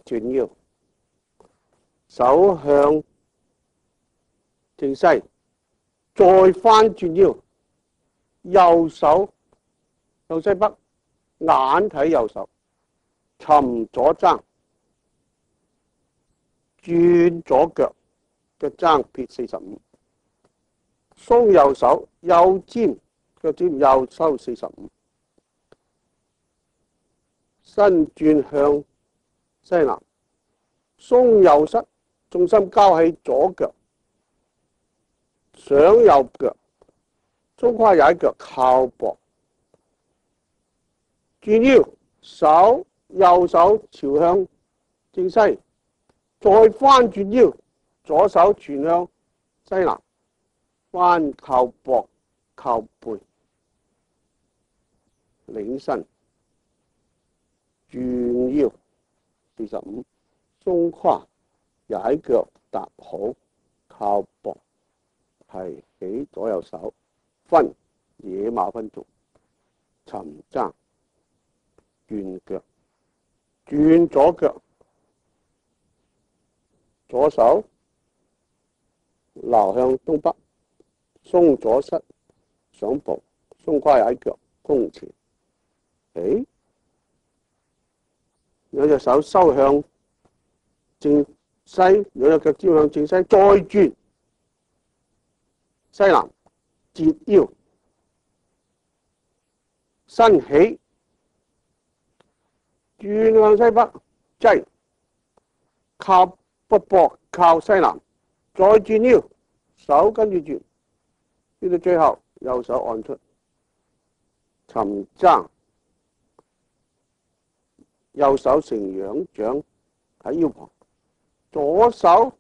轉腰，手向正西，再翻轉腰，右手向西北，眼睇右手，沉左踭，轉左腳嘅踭撇45，鬆右手，右尖腳尖右收45，身轉向西南，鬆右膝，重心交喺左腳，上右腳，鬆胯踩腳靠膊，轉腰，右手朝向正西，再翻轉腰，左手傳向西南，翻靠膊靠背，擰身，轉腰45，鬆胯踩腳踏好靠膊，提起左右手，分野馬分軸，沉踭，轉腳，轉左腳，左手流向東北，鬆左膝上步，鬆胯踩腳弓前，起，兩隻手收向正西，兩隻腳尖向正西，再轉西南，折腰，身起，轉向西北，擠，靠北膊靠西南，再轉腰，手跟住轉，轉到最後右手按出，沉踭，右手成仰掌喺腰旁，左手